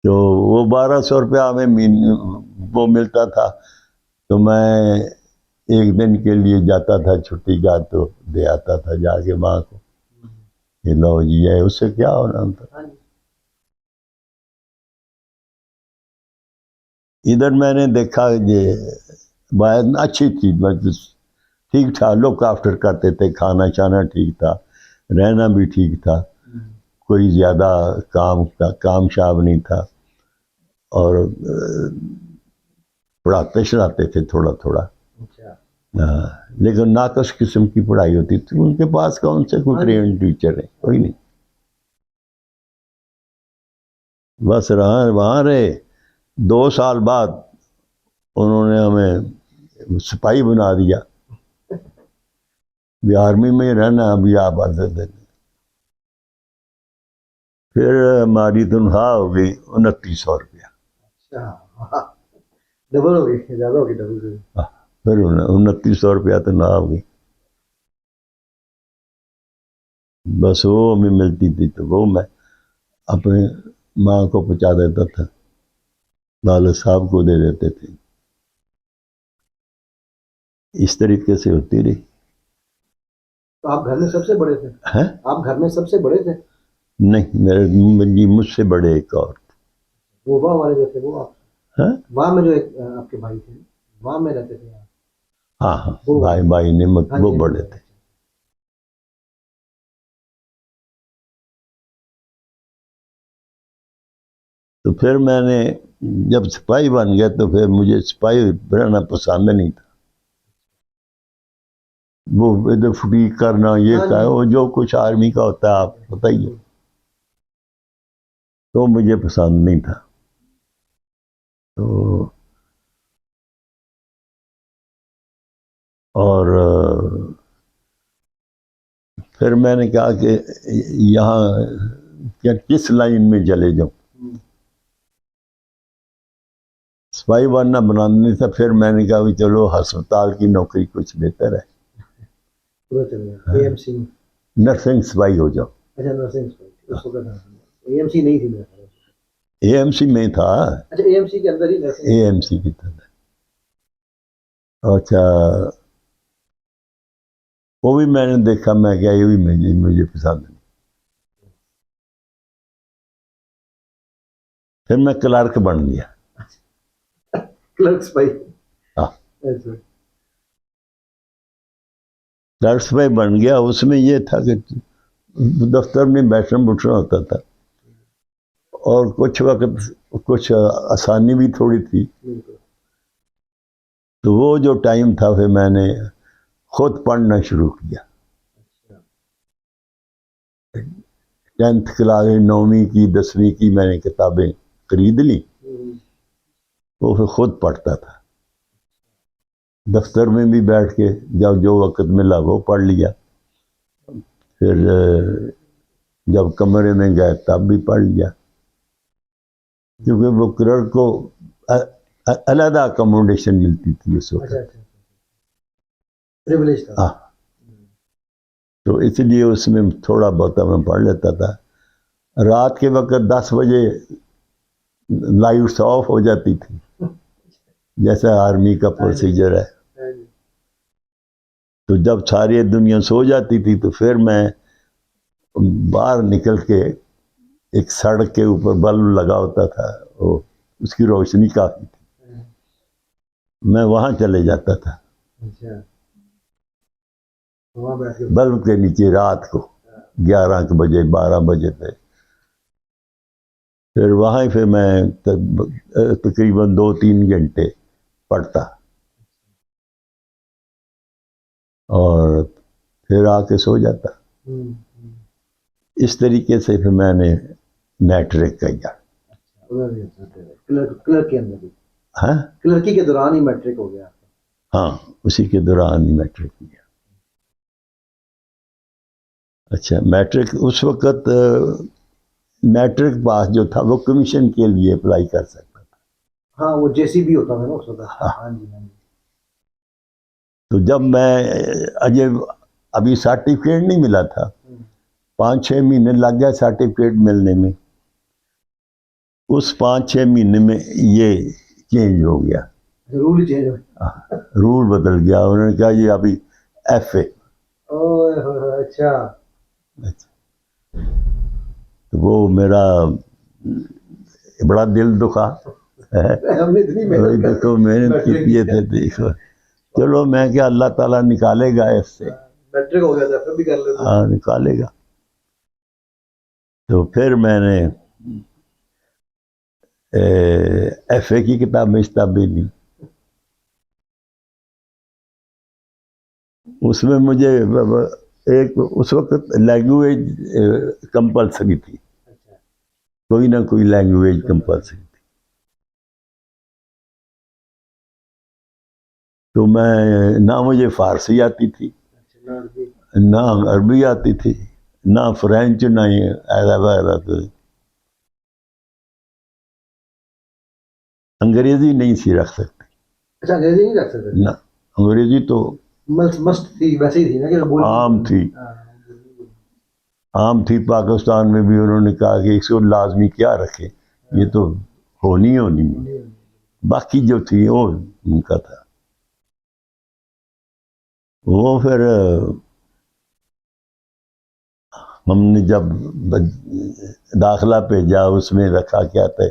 तो वो 1200 रुपया हमें वो मिलता था, तो मैं एक दिन के लिए जाता था छुट्टी का, तो दे आता था जाके माँ को, ये लो जी है, उससे क्या होना था। इधर मैंने देखा ये बात अच्छी थी, मतलब ठीक था, लुक आफ्टर करते थे, खाना शाना ठीक था, रहना भी ठीक था, कोई ज़्यादा काम शाम नहीं था, और पढ़ाते शढ़ाते थे थोड़ा थोड़ा। हाँ, लेकिन नाकस किस्म की पढ़ाई होती थी उनके पास, कौन से कोई ट्रेन टीचर है, कोई नहीं। बस रहा वहाँ रहे, 2 साल बाद उन्होंने हमें सिपाही बना दिया, भी आर्मी में रहना अभी आप आते थे। फिर हमारी तनख्वाह हो गई 2900 रुपया। डबल हो गई, ज्यादा हो गई, डबल से। फिर 2900 रुपया तनख्वाह हो गई, बस वो हमें मिलती थी, तो वो मैं अपने माँ को पहुँचा देता था, वालिद साहब को दे देते थे, इस तरीके से होती रही। तो आप घर में सबसे बड़े थे? हैं? आप घर में सबसे बड़े थे? नहीं, मेरे मुझसे बड़े एक और। वो वाह वाले जो थे वो आप? हैं? वहाँ में जो एक आपके भाई थे, वहाँ में रहते थे आप? हाँ हाँ, वो भाई भाई ने हाँ वो जी, बड़े थे। तो फिर मैंने जब सिपाही बन गया, तो फिर मुझे सिपाही रहना पसंद नहीं था, वो इधर फटीक करना, ये हाँ क्या, जी। वो जो कुछ आर्मी का होता है आप बताइए, तो मुझे पसंद नहीं था। तो और फिर मैंने कहा कि यहाँ क्या किस लाइन में चले जाऊँ, सिपाही बनना बनाना नहीं था। फिर मैंने कहा भी चलो अस्पताल की नौकरी कुछ बेहतर है, पूरा चल गया एएमसी में? नर्सिंग सिपाही हो जाओ। अच्छा, नर्सिंग स्कूल उस वक्त एएमसी नहीं थी मेरे ख्याल से। एएमसी में था, अच्छा, एएमसी के अंदर ही नर्सिंग? एएमसी की तरह। अच्छा, वो भी मैंने देखा, मैं क्या ये भी मुझे पसंद नहीं। फिर मैं क्लर्क बन गया। क्लर्क्स भाई? हाँ, अच्छा। क्लर्क सिपाही बन गया। उसमें ये था कि दफ्तर में बैठना उठना होता था, और कुछ वक्त कुछ आसानी भी थोड़ी थी। बिल्कुल। तो वो जो टाइम था, फिर मैंने खुद पढ़ना शुरू किया। 10th क्लास, 9वीं की 10वीं की मैंने किताबें खरीद ली, वो फिर खुद पढ़ता था, दफ्तर में भी बैठ के जब जो वक्त मिला वो पढ़ लिया। फिर जब कमरे में गए तब भी पढ़ लिया, क्योंकि वो क्लर्क को अलहदा अकोमोडेशन मिलती थी उस अच्छा वक्त। अच्छा, प्रिविलेज था। हाँ, तो इसलिए उसमें थोड़ा बहुत मैं पढ़ लेता था। रात के वक्त 10 बजे लाइट्स ऑफ हो जाती थी, जैसा आर्मी का प्रोसीजर है। तो जब सारी दुनिया सो जाती थी, तो फिर मैं बाहर निकल के, एक सड़क के ऊपर बल्ब लगा होता था, वो उसकी रोशनी काफी थी, मैं वहां चले जाता था। अच्छा, वहाँ बैठ के बल्ब के नीचे रात को 11 बजे 12 बजे पे, फिर वहाँ फिर मैं तकरीबन 2-3 घंटे पढ़ता, और फिर आके सो जाता। इस तरीके से फिर मैंने मैट्रिक किया। क्लर्क के अंदर ही? हाँ क्लर्की के दौरान ही मैट्रिक हो गया आपका? हाँ, उसी के दौरान ही मैट्रिक किया। अच्छा, मैट्रिक उस वक्त मैट्रिक पास जो था वो कमीशन के लिए अप्लाई कर सकता था। हाँ, वो जेसीबी होता था ना उस वक्त। हाँ, हाँ जी, हाँ जी। तो जब मैं अजय अभी सर्टिफिकेट नहीं मिला था, 5-6 महीने लग गए सर्टिफिकेट मिलने में। उस 5-6 महीने में ये चेंज हो गया, रूल ही चेंज हो। रूल बदल गया। उन्होंने कहा ये अभी FA। अच्छा। तो वो मेरा बड़ा दिल दुखा है। हमने इतनी मेहनत कर देखो मेहनत किए थे, देखो चलो मैं क्या, अल्लाह ताला निकालेगा इससे। मैट्रिक हो गया था, फिर भी कर लेते। हाँ निकालेगा। तो फिर मैंने FA की किताब में भी ली। उसमें मुझे एक उस वक्त लैंग्वेज कंपलसरी थी, अच्छा। कोई ना कोई लैंग्वेज कंपलसरी थी। तो मैं ना मुझे फारसी आती थी, ना अरबी आती थी, ना फ्रेंच, ना ऐसा अंग्रेजी नहीं सी रख सकती। अच्छा, अंग्रेजी नहीं रख सकते ना, अंग्रेजी तो मस्त थी, वैसे ही थी ना कि बोल आम थी, आम थी। पाकिस्तान में भी उन्होंने कहा कि इसको लाजमी क्या रखे, ये तो होनी होनी। बाकी जो थी वो उनका था। वो फिर हमने जब दाखिला भेजा, उसमें रखा क्या था,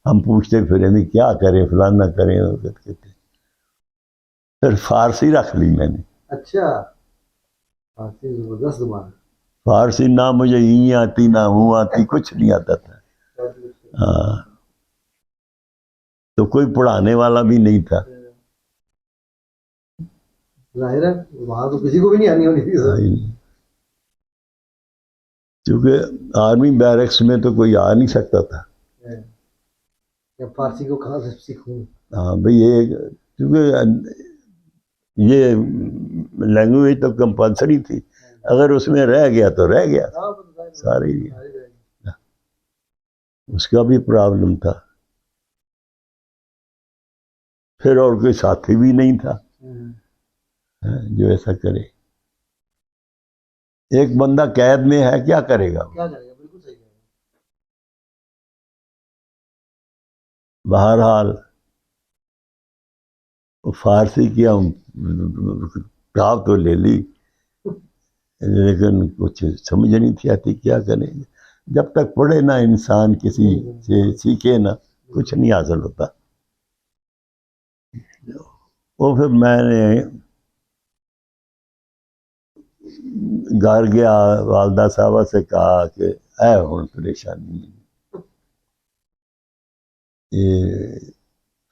हम पूछते फिर भी क्या करें, फलाना करें, कहते फिर फारसी रख ली मैंने। अच्छा, फारसी जबरदस्त जुबान। फारसी ना मुझे ई आती ना हूँ आती, कुछ नहीं आता था। हाँ, तो कोई पढ़ाने वाला भी नहीं था। जाहिर है वहां तो किसी को भी नहीं आनी होनी थी। क्योंकि आर्मी बैरक्स में तो कोई आ नहीं सकता था। फारसी को कहाँ से सीखूं। हाँ भाई, ये क्योंकि ये लैंग्वेज तो कंपलसरी थी, अगर उसमें रह गया तो रह गया सारी। उसका भी प्रॉब्लम था। फिर और कोई साथी भी नहीं था जो ऐसा करे। एक बंदा कैद में है, क्या करेगा, क्या करेगा, बिल्कुल सही करेगा। बहरहाल फारसी की हम किताब तो ले ली, लेकिन कुछ समझ नहीं थी आती क्या करेंगे। जब तक पढ़े ना इंसान, किसी से सीखे ना, कुछ नहीं हासिल होता। वो फिर मैंने घर गया, वालदा साहबा से कहा कि है हूँ परेशानी, ये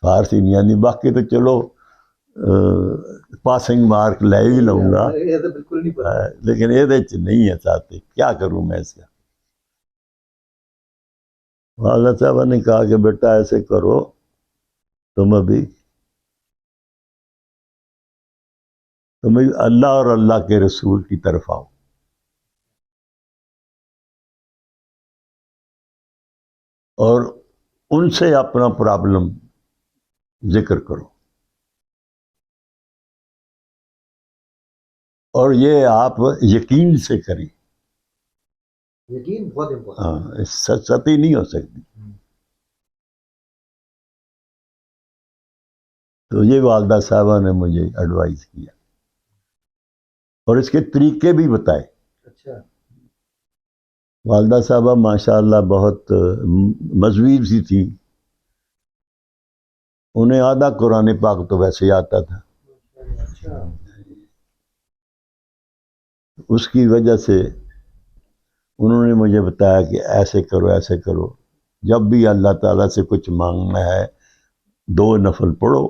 फारसी नहीं आनी, बाकी तो चलो पासिंग मार्क ले ही लूँगा, ये तो बिल्कुल नहीं पता। लेकिन ये नहीं है चाहते, क्या करूँ मैं इसका। वालदा साहबा ने कहा कि बेटा ऐसे करो, तुम अल्लाह और अल्लाह के रसूल की तरफ आओ, और उनसे अपना प्रॉब्लम जिक्र करो, और ये आप यकीन से करें। यकीन बहुत इम्पोर्टेंट। हाँ, सती नहीं हो सकती। तो ये वालदा साहबा ने मुझे एडवाइस किया और इसके तरीके भी बताए। अच्छा। वालदा साहबा माशाअल्लाह बहुत मजबूर सी थी, उन्हें आधा कुरान पाक तो वैसे ही आता था। अच्छा। उसकी वजह से उन्होंने मुझे बताया कि ऐसे करो, ऐसे करो, जब भी अल्लाह ताला से कुछ मांगना है 2 नफल पढ़ो,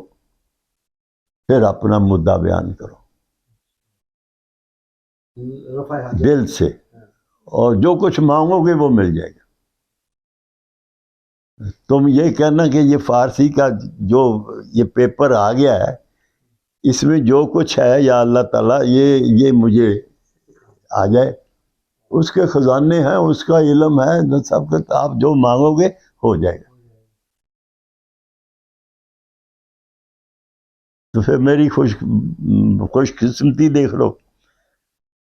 फिर अपना मुद्दा बयान करो दिल से, और जो कुछ मांगोगे वो मिल जाएगा। तुम ये कहना कि ये फारसी का जो ये पेपर आ गया है, इसमें जो कुछ है या अल्लाह ताला ये मुझे आ जाए, उसके खजाने हैं, उसका इल्म है, सब कुछ आप जो मांगोगे हो जाएगा। तो फिर मेरी खुशकिस्मती देख लो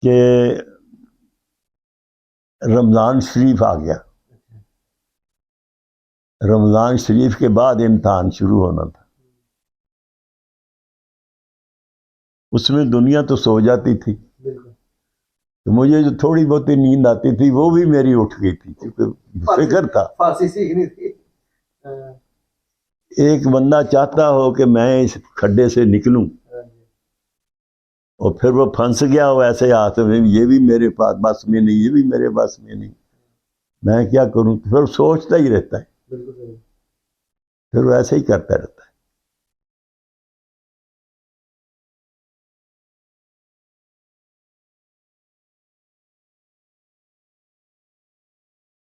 कि रमज़ान शरीफ आ गया। रमज़ान शरीफ के बाद इम्तहान शुरू होना था। उसमें दुनिया तो सो जाती थी, बिल्कुल। तो मुझे जो थोड़ी बहुत नींद आती थी वो भी मेरी उठ गई थी, क्योंकि फिक्र था। फारसी सीखनी थी। हाँ, एक बंदा चाहता हो कि मैं इस खड्डे से निकलूं, हाँ जी। और फिर वो फंस गया हो ऐसे हाथ में, ये भी मेरे पास बस में नहीं, ये भी मेरे बस में नहीं, मैं क्या करूं? तो फिर सोचता ही रहता है, बिल्कुल सही। फिर वो ऐसे ही करता रहता है।